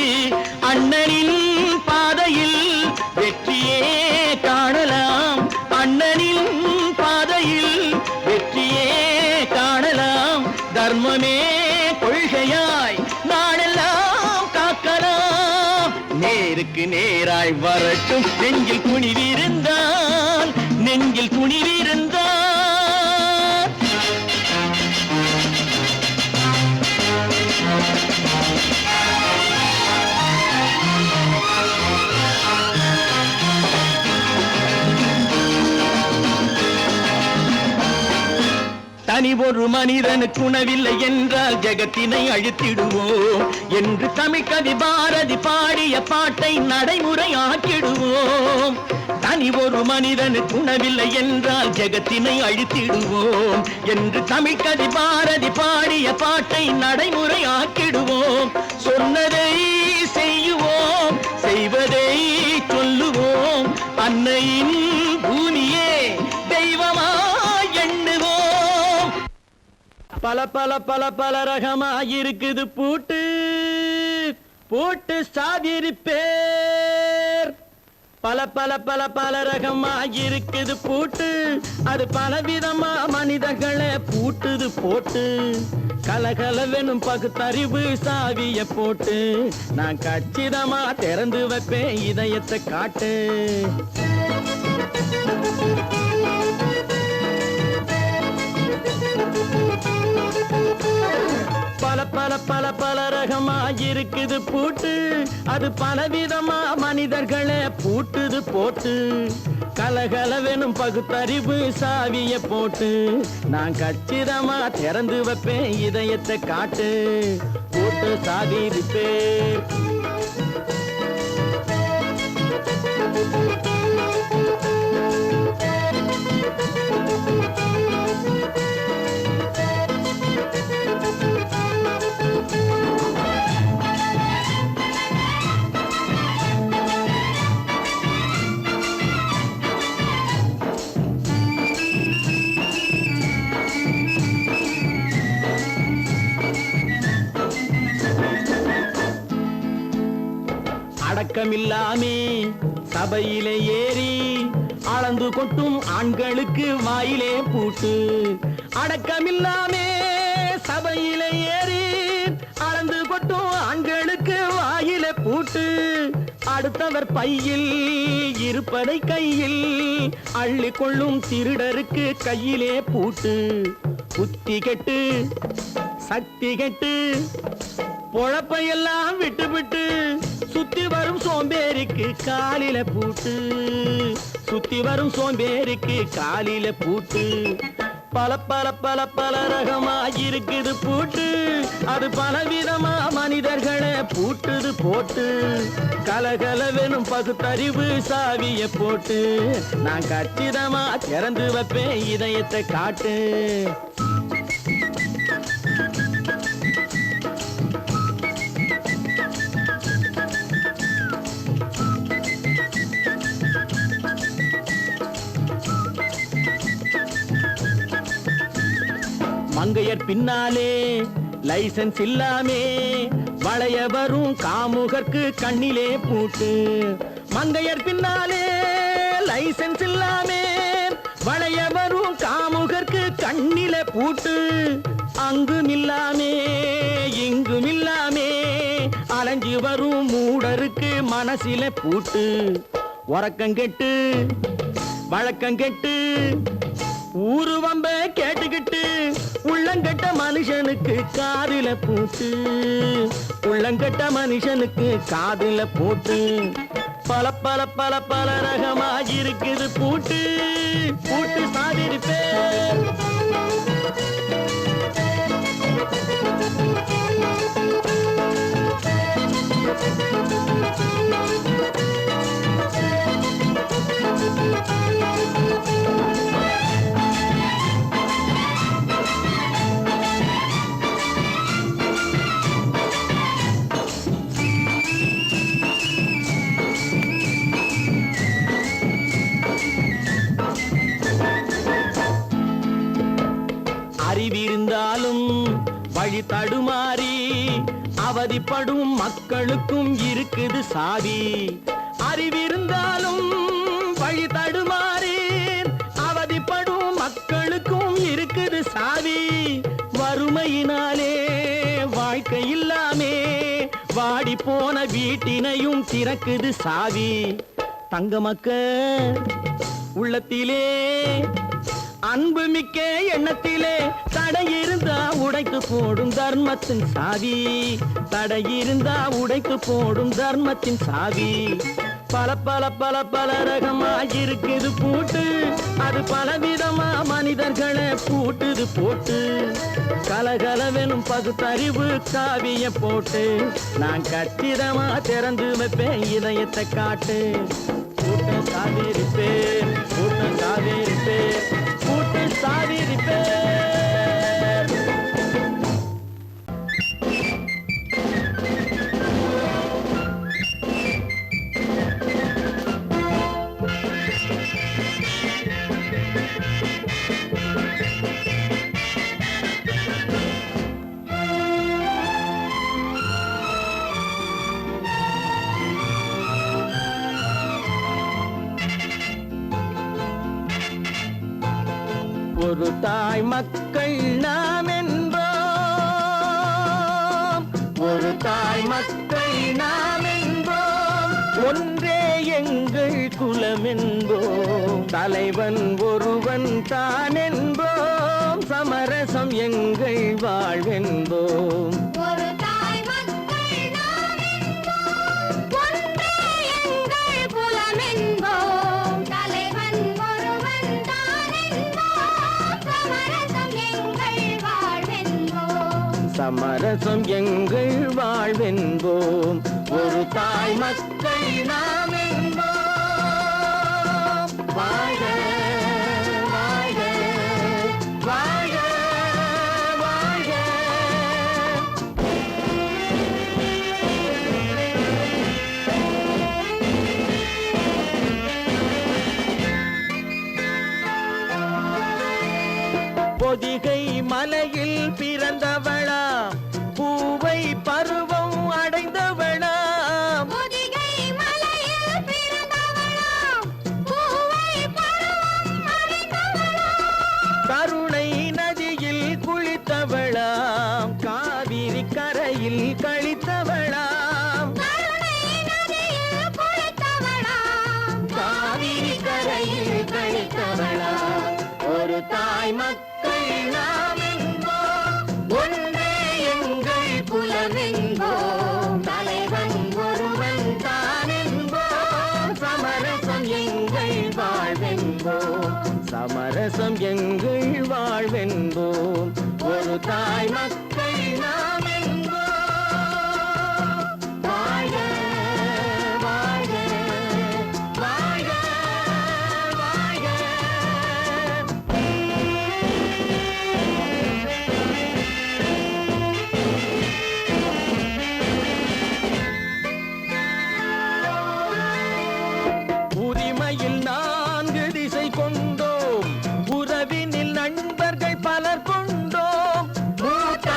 அண்ணனின் பாதையில் வெற்றியே காணலாம் அண்ணனின் பாதையில் வெற்றியே காணலாம் தர்மமே கொள்கையாய் நாடெல்லாம் காக்கலாம் நேருக்கு நேராய் வரட்டும் நெஞ்சில் துணிவிருந்தால் நெஞ்சில் துணிவிருந்தால் தனி ஒரு மனிதனுக்கு உணவில்லை என்றால் ஜெகத்தினை அழித்திடுவோம் என்று தமிழ் கவி பாரதி பாடிய பாட்டை நடைமுறை ஆக்கிடுவோம் தனி ஒரு மனிதனுக்கு உணவில்லை என்றால் ஜெகத்தினை அழித்திடுவோம் என்று தமிழ் கவி பாரதி பாடிய பாட்டை நடைமுறை ஆக்கிடுவோம் சொன்னதை செய்யுவோம் செய்வதை சொல்லுவோம் அன்னையின் பூமியே தெய்வமா பல பல பல பல ரகமாயிருக்குது பூட்டு பூட்டு சாதிருப்பேர் பல பல பல பல ரகமாயிருக்குது பூட்டு அது பலவிதமா மனிதர்களை பூட்டுது போட்டு கலகலவெனும் பகுத்தறிவு சாவிய போட்டு நான் கச்சிதமா திறந்து வைப்பேன் இதயத்தை காட்டு பல பல பல பல ரகமாயிருக்குது பூட்டு அது பலவிதமா மனிதர்களை பூட்டுது போட்டு கலகலவெனும் பகுத்தறிவு சாவிய போட்டு நான் கச்சிதமா திறந்து வைப்பேன் இதயத்தை காட்டு போட்டு சாதிருப்பேன் அடக்கமில்லாமே சபையிலே ஏறி அளந்து கொட்டும் ஆண்களுக்கு வாயிலே பூட்டு அடக்கமில்லாமே சபையிலே ஏறி அளந்து கொட்டும் ஆண்களுக்கு வாயிலே பூட்டு அடுத்தவர் பையில் இருப்பதை கையில் அள்ளி கொள்ளும் திருடருக்கு கையிலே பூட்டு புத்தி கெட்டு சக்தி கெட்டு பொழப்பையெல்லாம் விட்டு விட்டு சுத்தி வரும் சோம்பேறிக்கு காலில பூட்டு சுத்தி வரும் சோம்பேறிக்கு காலில பூட்டு பல பல பல பல ரகமாயிருக்குது பூட்டு அது பலவிதமா மனிதர்களை பூட்டுது போட்டு கலகலவெனும் பகுத்தறிவு சாவிய போட்டு நான் கச்சிதமா திறந்து வைப்பேன் இதயத்தை காட்டு மங்கையர் பின்னாலே லைசன்ஸ் இல்லாமே வளைய வரும் காமுகர்க்கு கண்ணிலே பூட்டு மங்கையர் பின்னாலே லைசன்ஸ் இல்லாமே வளைய வரும் காமுகர்க்கு கண்ணிலே பூட்டு அங்கும் இல்லாமே இங்கும் இல்லாமே அலைஞ்சு வரும் மூடருக்கு மனசில பூட்டு உறக்கம் கெட்டு வழக்கம் கெட்டு ஊரு வம்ப கேட்டுக்கிட்டு உள்ளங்கட்ட மனுஷனுக்கு காதில பூட்டு உள்ளங்கட்ட மனுஷனுக்கு காதில போட்டு பல பல பல பல ரகமாக இருக்குது பூட்டு பூட்டு சாதிருப்பே அறிவிருந்தாலும் வழி தடுமாறி அவதிப்படும் மக்களுக்கும் இருக்குது சாவி அறிவிருந்தாலும் வழி தடுமாறி அவதிப்படும் மக்களுக்கும் இருக்குது சாவி வறுமையினாலே வாழ்க்கை இல்லாமே வாடி போன வீட்டினையும் திறக்குது சாவி தங்க மக்க உள்ளத்திலே அன்பு மிக்க எண்ணத்திலே தடை இருந்தா உடைத்து போடும் தர்மத்தின் சாவி தடை இருந்தா உடைத்து போடும் தர்மத்தின் சாவி பல பல பல பல ரகமாயிருக்குது பூட்டு அது பலவிதமா மனிதர்களை பூட்டுது போட்டு கலகலவெனும் பகுத்தறிவு காவிய போட்டு நான் கச்சிதமா திறந்து வைப்பேன் இதயத்தை காட்டு கூட்டம் சாவிருப்பேன் கூட்டம் சாவிருப்பேன் கூட்டு சாவிருப்பேன் ஒரு தாய் மக்கள் நாம் என்போம் ஒரு தாய் மக்கள் நாம் என்போம் ஒன்றே எங்கள் குலம் என்போம் தலைவன் ஒருவன் தான் என்போம் சமரசம் எங்கள் வாழ்வென்போம் ஒரு தாய் மக்கள் நாம் என்போம் ஒன்றே எங்கள் குலம் என்போம் தலைவன் ஒருவன் தான் என்போம் சமரசம் எங்கள் வாழ்வென்போம் சமரசம் எங்கள் வாழ்வென்போம் ஒரு தாய் மக்கள் நாம் என்போம் வாழ்க வாழ்க வாழ்க வாழ்க பொதிகை மலையில் பிறந்தவளா பூவை பருவம் அடைந்தவளா பொதிகை மலையில் பிறந்தவளாம் பூவை பருவம் அடைந்தவளாம் கருணை நதியில் குளித்தவளாம் காவிரி கரையில் கழித்தவளாம் கருணை நதியில் குளித்தவளாம் காவிரி கரையில் கழித்தவளாம் ஒரு தாய் மக்கள் நாம் என்போம் ஒன்றே எங்கள் குலம் என்போம் தலைவன் ஒருவன் தான் என்போம் சமரசம் எங்கள் வாழ்வென்போம் சமரசம் எங்கள் வாழ்வென்போம் ஒரு தாய் மக்கள் நாம் என்போம் வாழ்க வாழ்க வாழ்க வாழ்க உரிமையில் 4 திசை கொண்டோம் உறவினில் நண்பர்கள் பலர் கொண்டோம் மூத்த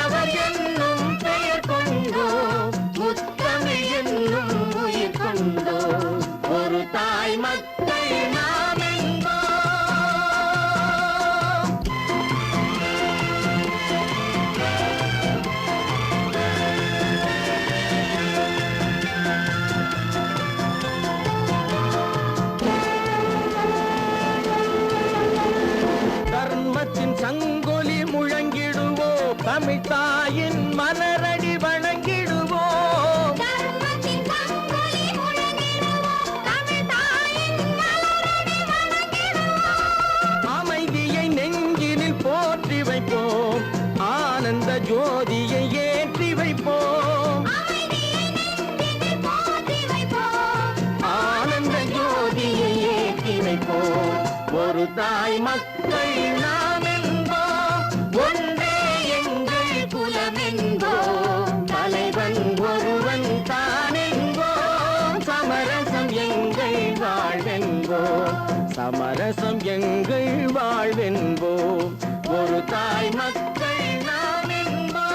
தமிழ் தாயின் மலரடி வணங்கிடுவோம். தர்மத்தின் சங்கொலி முழங்கிடுவோம். தமிழ் தாயின் மலரடி வணங்கிடுவோம். அமைதியை நெஞ்சினில் போற்றி வைப்போம், ஆனந்த ஜோதியை ஏற்றி வைப்போம். அமைதியை நெஞ்சினில் போற்றி வைப்போம். ஆனந்த ஜோதியை ஏற்றி வைப்போம். ஒரு தாய் மக்கள் நாம் என்போம், ஒன்றே எங்கள் குலம் என்போம். தலைவன் ஒருவன் தான் என்போம், சமரசம் எங்கள் வாழ்வென்போம். சமரசம் எங்கள் வாழ்வென்போம். ஒரு தாய் மக்கள் நாம் என்போம்.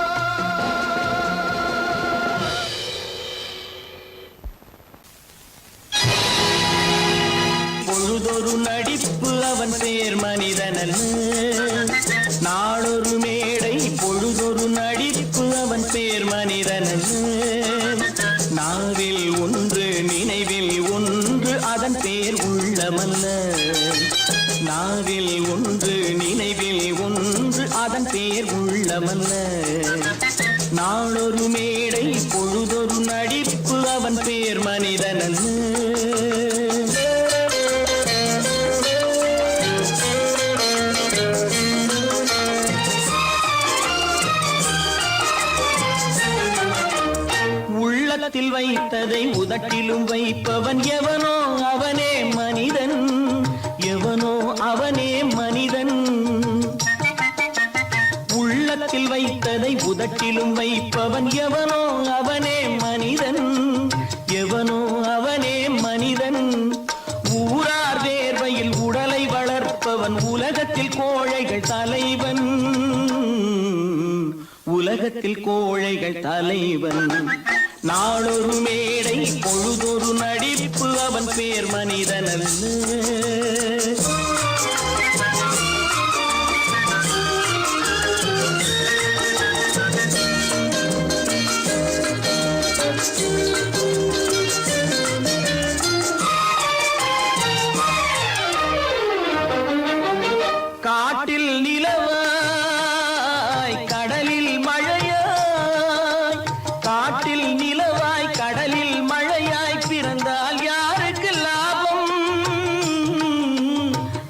பொழுதொரு நடிப்பு அவன் பேர் மனிதனல்ல, நாளொரு மேடை பொழுதொரு நடிப்பு அவன் பேர் மனிதனல்ல. நாவில் ஒன்று நினைவில் ஒன்று அதன் பேர் உள்ளமல்ல. நாவில் ஒன்று நினைவில் ஒன்று அதன் பேர் உள்ளமல்ல. நாளொரு மேடை பொழுதொரு நடிப்பு அவன் பேர் மனிதனல்ல. உள்ளத்தில் வைத்ததை உதட்டிலும் வைப்பவன் எவனோ அவனே மனிதன், எவனோ அவனே மனிதன். உள்ளத்தில் வைத்ததை உதட்டிலும் வைப்பவன் எவனோ அவனே மனிதன், எவனோ அவனே மனிதன். ஊரார் வேர்வையில் உடலை வளர்ப்பவன் உலகத்தில் கோழைகள் தலைவன், உலகத்தில் கோழைகள் தலைவன். நாளொரு மேடை பொழுதொரு நடிப்பு அவன் பேர் மனிதனல்ல. காட்டில் நிலவாய் கடலில் மழையாய், காட்டில் நிலவாய் கடலில் மழையாய் பிறந்தால் யாருக்கு லாபம்,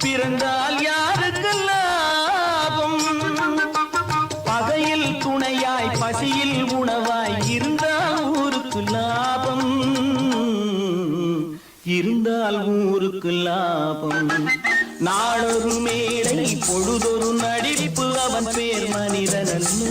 பிறந்தால் யாருக்கு லாபம். பகையில் துணையாய் பசியில் உணவாய் இருந்தால் ஊருக்கு லாபம், இருந்தால் ஊருக்கு லாபம். நாளொரு மேடை பொழுதொரு நடிப்பு அவன் பேர் மனிதனல்ல.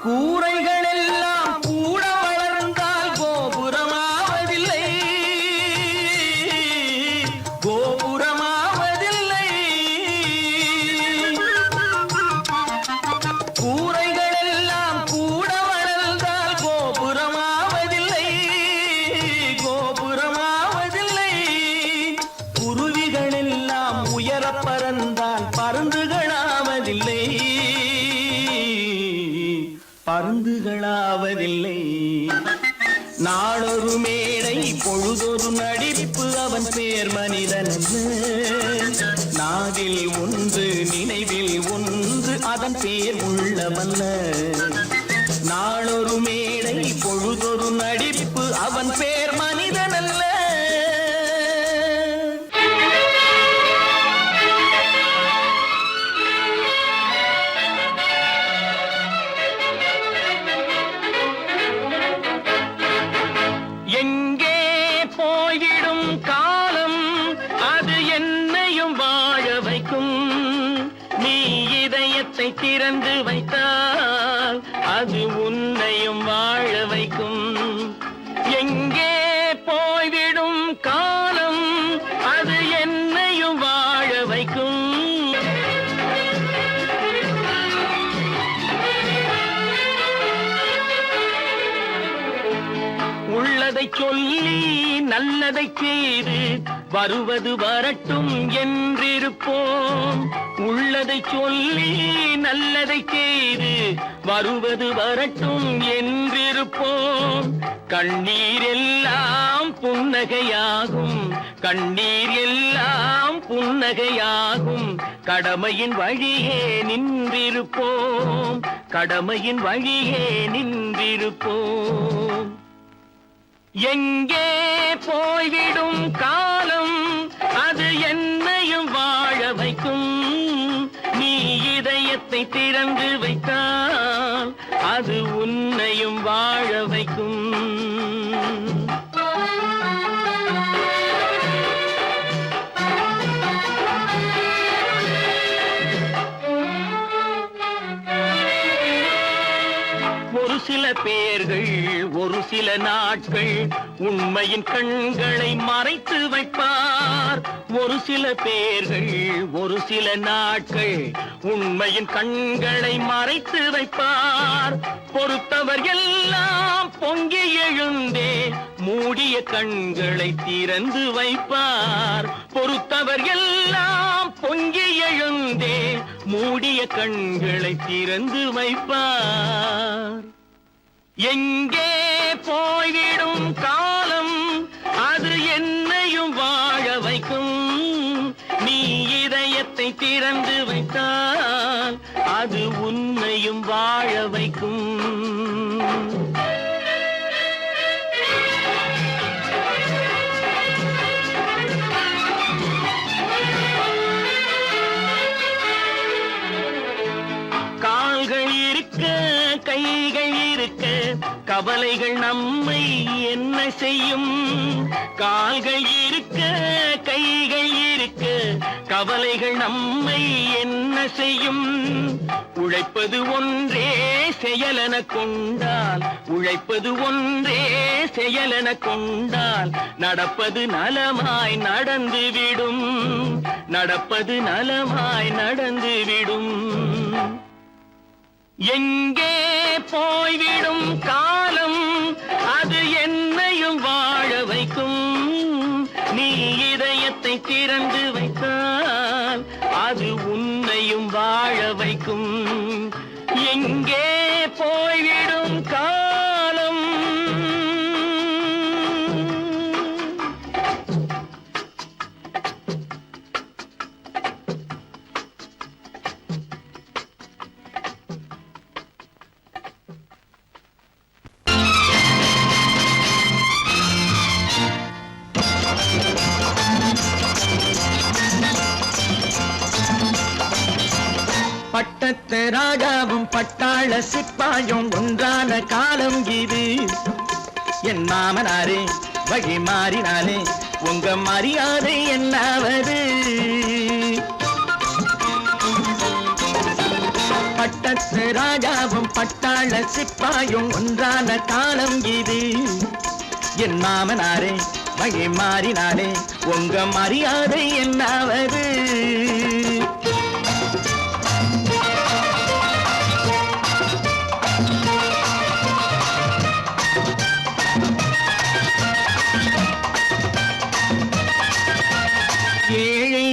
கூரைகள் எல்லாம் கூட வளர்ந்தால் கோபுரமாவதில்லை, கோபுரமாவதில்லை. கூரைகள் எல்லாம் கூட வளர்ந்தால் கோபுரமாவதில்லை, கோபுரமாவதில்லை. குருவிகள் எல்லாம் உயர பறந்தால் பருந்துகளாவதில்லை, பருந்துகளாவதில்லை. நாளொரு மேடை பொழுதொரு நடிப்பு அவன் பேர் மனிதனல்ல. நாவில் ஒன்று நினைவில் ஒன்று அதன் பேர் உள்ளமல்ல. நாளொரு மேடை பொழுதொரு நடிப்பு அவன் பேர் மனிதனல்ல. எங்கே போய்விடும் காலம் அது என்னையும் வாழ வைக்கும். நீ இதயத்தை திறந்து வைத்தால் அது உன்னையும் வாழ வைக்கும். எங்கே போய்விடும் காலம் அது என்னையும் வாழ வைக்கும். உள்ளதை சொல்லி நல்லதை செய்து வருவது வரட்டும் என்றிருப்போம். உள்ளதை சொல்லி நல்லதை செய்து வருவது வரட்டும் என்றிருப்போம். கண்ணீர் எல்லாம் புன்னகையாகும், கண்ணீர் எல்லாம் புன்னகையாகும். கடமையின் வழியே நின்றிருப்போம், கடமையின் வழியே நின்றிருப்போம். எங்கே போய்விடும் காலம் அது என்னையும் வாழ வைக்கும். நீ இதயத்தை திறந்து வைத்தால் அது உன்னையும் வாழ வைக்கும். ஒரு சில பேர்கள் ஒரு சில நாட்கள் உண்மையின் கண்களை மறைத்து வைப்பார். ஒரு சில பேர்கள் ஒரு சில நாட்கள் உண்மையின் கண்களை மறைத்து வைப்பார். பொறுத்தவர் எல்லாம் பொங்கி எழுந்தே மூடிய கண்களை திறந்து வைப்பார். பொறுத்தவர் எல்லாம் பொங்கி எழுந்தே மூடிய கண்களை திறந்து வைப்பார். எங்கே போய்விடும் காலம் அது என்னையும் வாழ வைக்கும். நீ இதயத்தை திறந்து வைத்தால் அது உன்னையும் வாழ வைக்கும். கால்கள் இருக்க கைகள் இருக்க கவலைகள் நம்மை என்ன செய்யும். கால்கள் இருக்க கைகள் இருக்க கவலைகள் நம்மை என்ன செய்யும். உழைப்பது ஒன்றே செயலென கொண்டால், உழைப்பது ஒன்றே செயலென கொண்டால் நடப்பது நலமாய் நடந்துவிடும், நடப்பது நலமாய் நடந்துவிடும். எங்கே போய்விடும் காலம் அது என்னையும் வாழ வைக்கும். நீ இதயத்தை திறந்து வைத்தால் அது உன்னையும் வாழ வைக்கும். எங்கே போய்விடும் காலம். பட்டத்து ராஜாவும் பட்டாள சிப்பாயும் ஒன்றான காலம் இது. என் மாமனாரே வழி மாறினாலே உங்க மரியாதை என்னாவது. பட்டத்து ராஜாவும் பட்டாள சிப்பாயும் ஒன்றான காலம் இது. என் மாமனாரே வழி மாறினாலே உங்க மரியாதை என்னாவது. ஏழை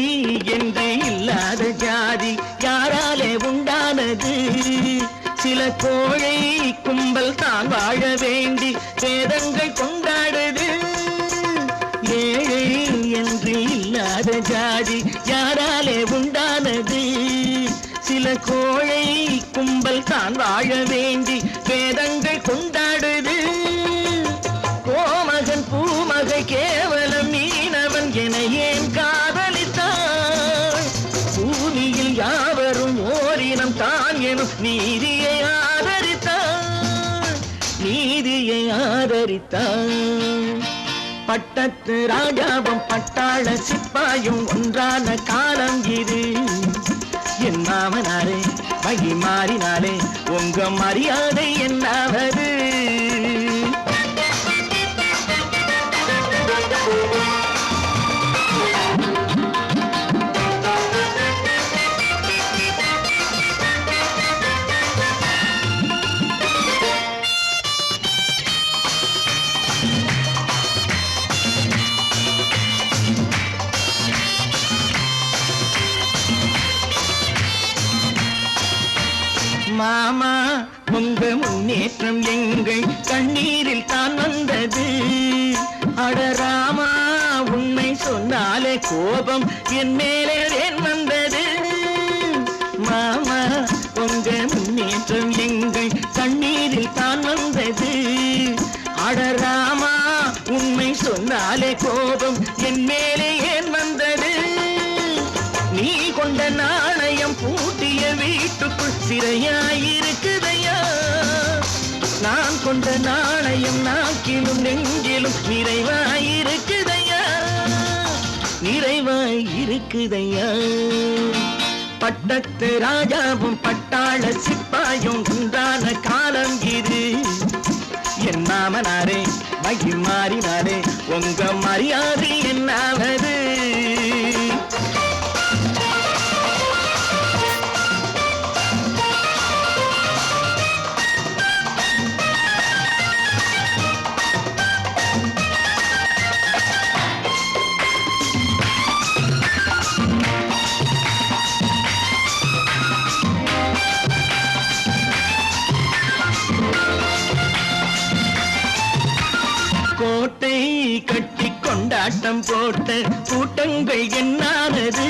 என்று இல்லாத ஜாதி யாராலே உண்டானது. சில கோழை கும்பல் தான் வாழ வேண்டி வேதங்கள் கொண்டாடுது. ஏழை என்று இல்லாத ஜாதி யாராலே உண்டானது. சில கோழை கும்பல் தான் வாழ வேண்டி வேதங்கள் கொண்டாடுது. கோமகன் பூமகை கேவலம் மீனவன் என ஏன் காதலித்தாள். பூமியில் யாவரும் ஓரினம் தான் எனும் நீதியை ஆதரித்தாள், நீதியை ஆதரித்தாள். பட்டத்து ராஜாவும் பட்டாள சிப்பாயும் ஒன்றான காலம் இது. என் மாமனாரே வழி மாறினாலே உங்க மரியாதை என்னாவது. மாமா உங்க முன்னேற்றம் எங்கள் கண்ணீரில் தான் வந்தது. அடராமா உண்மை சொன்னாலே கோபம் என் மேலே ஏன் வந்தது. மாமா உங்க முன்னேற்றம் எங்கள் கண்ணீரில் தான் வந்தது. அடராமா உண்மை சொன்னாலே கோபம் என் மேலே ஏன் வந்தது. நீ கொண்ட நாணயம் பூட்டிய வீட்டுக்குள் சிறையாயிருக்குதையா. நான் கொண்ட நாணயம் நாக்கிலும் நெஞ்சிலும் நிறைவாயிருக்குதையா, நிறைவாயிருக்குதையா. பட்டத்து ராஜாவும் பட்டாள சிப்பாயும் உண்டான காலம் இது. என் மாமனாரே மகி மாறினாரே உங்க மரியாதை என்னாவது. கோட்டை கட்டி கொண்டாட்டம் போட்ட கூட்டங்கள் என்னானது.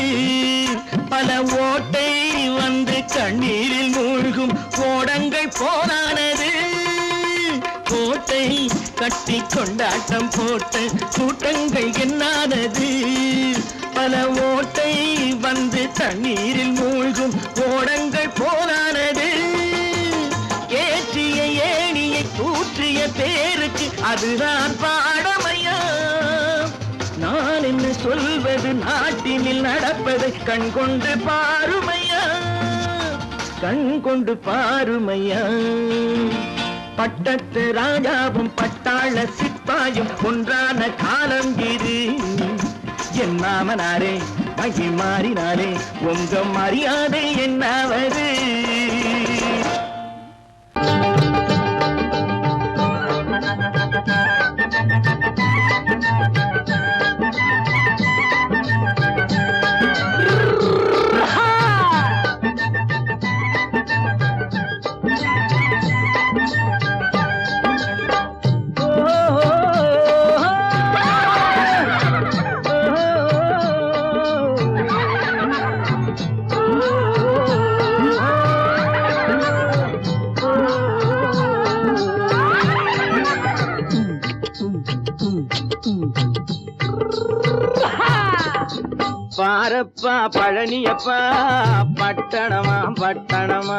பல ஓட்டை வந்து கண்ணீரில் மூழ்கும் ஓடங்கள் போனானது. கோட்டை கட்டி கொண்டாட்டம் போட்ட கூட்டங்கள் என்னானது. பல ஓட்டை வந்து தண்ணீரில் மூழ்கும் ஓடங்கள் போனானது. ஏற்றிய ஏணியை தூற்றிய பேருக்கு அதுதான் பாடமையா. நான் என்ன சொல்வது நாட்டினில் நடப்பதை கண் கொண்டு பாருமையா, கண் கொண்டு பாருமையா. பட்டத்து ராஜாவும் பட்டாள சிப்பாயும் ஒன்றான காலம் இது. என் மாமனாரே மகி மாறினாரே உங்க மரியாதை என்னாவது. பாரப்பா பழனியப்பா பட்டணமா பட்டணமா.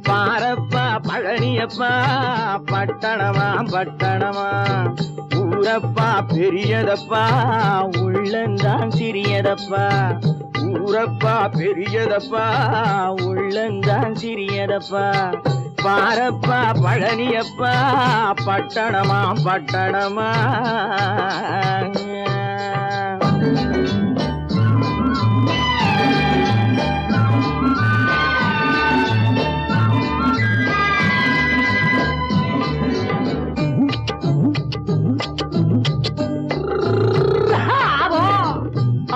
பாரப்பா பழனியப்பா பட்டணமா பட்டணமா. ஊரப்பா பெரியதப்பா உள்ளந்தான் சிறியதப்பா. ஊரப்பா பெரியதப்பா உள்ளந்தான் சிறியதப்பா. பாரப்பா பழனியப்பா பட்டணமா பட்டணமா.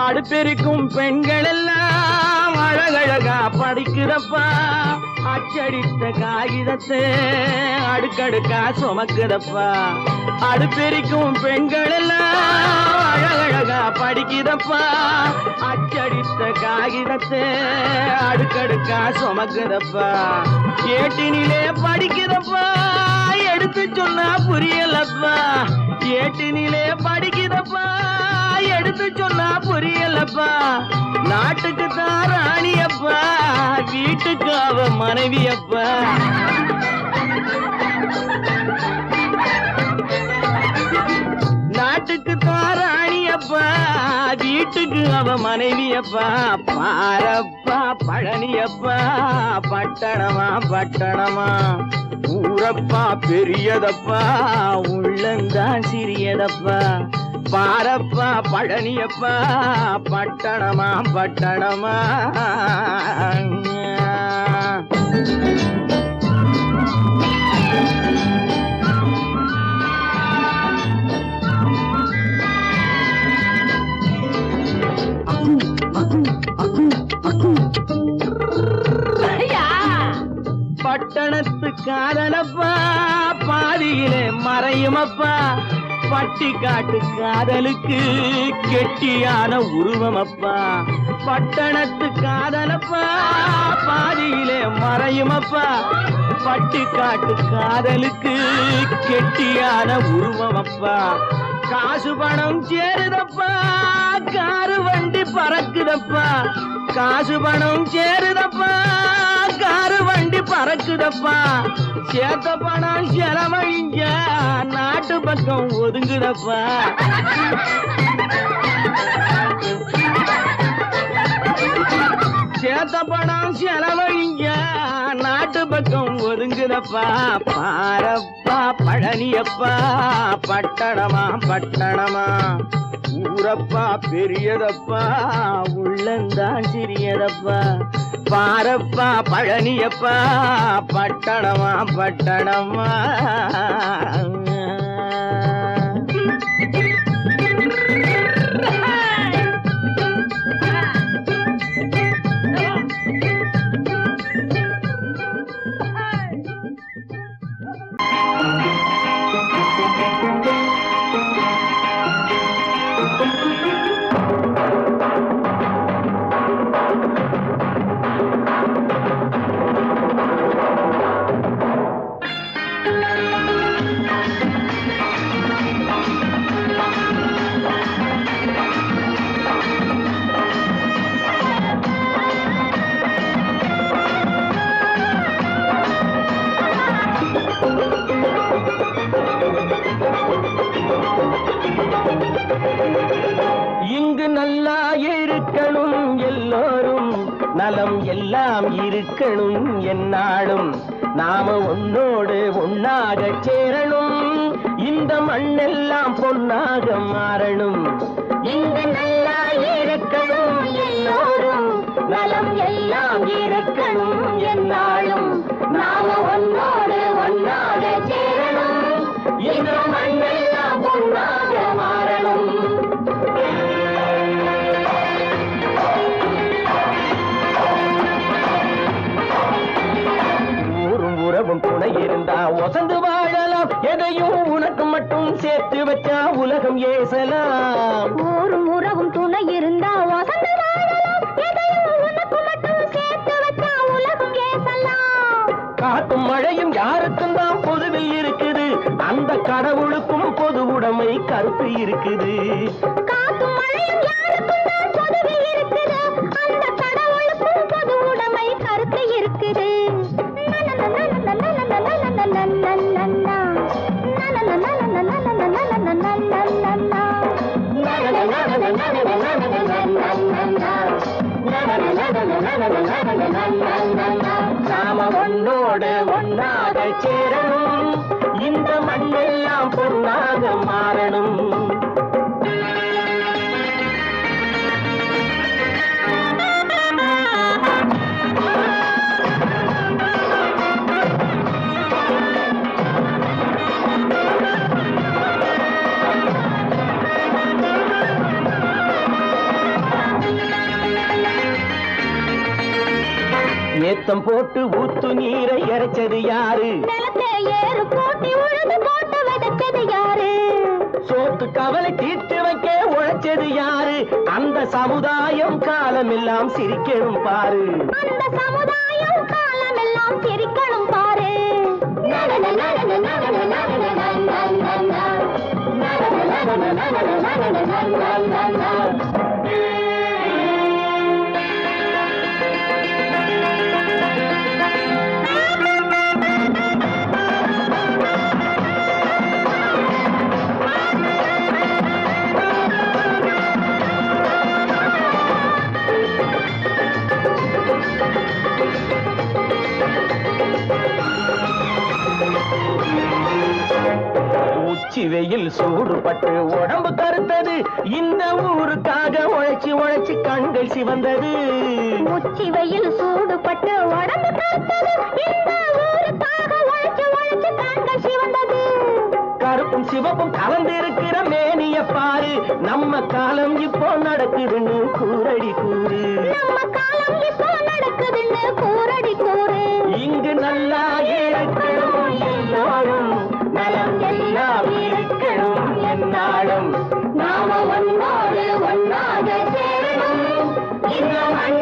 அடுப்பெருக்கும் பெண்கள் எல்லாம் அழகழகா படிக்கிறப்பா. அச்சடித்த காகிதத்தை அடுக்கடுக்கா சுமக்குதப்பா. அடுப்பெருக்கும் பெண்கள் எல்லாம் அழகழகா படிக்கிறப்பா. அச்சடித்த காகிதத்தை அடுக்கடுக்கா சுமக்குதப்பா. ஏட்டினிலே படிக்கிறப்பா எடுத்து சொன்னா புரியலப்பா. ஏட்டினிலே படிக்கிறப்பா எடுத்து சொன்னா புரியலப்பா. நாட்டுக்கு தான் ராணியப்பா வீட்டுக்கு அவ மனைவியப்பா. நாட்டுக்கு தான் ராணியப்பா வீட்டுக்கு அவ மனைவியப்பா. பாரப்பா பழனியப்பா பட்டணமா பட்டணமா. ஊரப்பா பெரியதப்பா உள்ளந்தான் சிறியதப்பா. பாரப்பா பழனியப்பா பட்டணமா பட்டணமா. காதலப்பா பாதியிலே மறையுமப்பா பட்டிக்காட்டு காதலுக்கு கெட்டியான உருவமப்பா பட்டணத்து காதலப்பா பாதியிலே மறையுமப்பா பட்டிக்காட்டு காதலுக்கு கெட்டியான உருவமப்பா காசு பணம் சேருதப்பா காரு வண்டி பறக்குதப்பா காசு பணம் சேருதப்பா காரு வண்டி பறக்குதப்பா சேத்த பணம் செலவழிஞ்ச நாட்டு பக்கம் ஒதுங்குதப்பா சேத்த பணம் செலவழிஞ்ச நாட்டு பக்கம் ஒதுங்குதப்பா பாரப்பா பழனியப்பா பட்டணமா பட்டணமா ஊரப்பா பெரியதப்பா உள்ளந்தான் சிறியதப்பா பாரப்பா பழனியப்பா பட்டணமா பட்டணமா இங்கு நல்லா இருக்கணும் எல்லோரும் நலம் எல்லாம் இருக்கணும் என்னாலும் நாம ஒன்னோடு ஒன்னாக சேரணும் இந்த மண்ணெல்லாம் பொன்னாக மாறணும் இங்கு நல்லா இருக்கணும் எல்லோரும் நலம் எல்லாம் இருக்கணும் என்னாலும் நாம ஒன்னோடு ஒன்னாக சேரணும் இந்த மண்ணெல்லாம் பொன்னாக மாறணும் துணை இருந்தா வசந்து வாழலாம் எதையும் உனக்கு மட்டும் சேர்த்து வச்சா உலகம் ஏசலாம் ஊரும் உறவும் துணை இருந்தா வசந்து வாழலாம் எதையும் உனக்கு மட்டும் சேர்த்து வச்சா உலகம் ஏசலாம் காத்தும் மழையும் யாருக்கும் தான் பொதுவில் இருக்குது அந்த கடவுளுக்கும் பொது உடைமை கருத்து இருக்குது காத்தும் மழையும் யாருக்கும் தான் பொதுவில் இருக்குது அந்த கடவுளுக்கும் பொது உடைமை கருத்து இருக்குது நாம ஒன்னோடு ஒன்னாக சேரணும் இந்த மண்ணெல்லாம் பொன்னாக மாறணும் ஏத்தம் போட்டு ஊத்து நீரை இறைச்சது யாரு நிலத்தை ஏறு போட்டி உழுது போட்டு விதைச்சது யாரு சோத்து கவலை தீர்த்து வைக்க உழைச்சது யாரு அந்த சமுதாயம் காலமெல்லாம் சிரிக்கணும் பாரு அந்த சமுதாயம் காலமெல்லாம் சிரிக்கணும் பாரு உச்சி வெயில் சூடுபட்டு உடம்பு கருத்தது இந்த ஊருக்காக உழைச்சி உழைச்சி கண்கள் சிவந்தது உச்சி வெயில் சூடுபட்டு உடம்பு கருத்தது இந்த ஊருக்காக உழைச்சி உழைச்சி கண்கள் சிவந்தது கருப்பும் சிவப்பும் கலந்திருக்கிற மேனிய பாரு நம்ம காலம் இப்போ நடக்குதுன்னு கூரடி கூறு நம்ம காலம் இப்போ நடக்குதுன்னு கூரடி கூறு இங்கு நல்லா இருக்கணும் ஒன்றாக சேரணும் இந்த மண்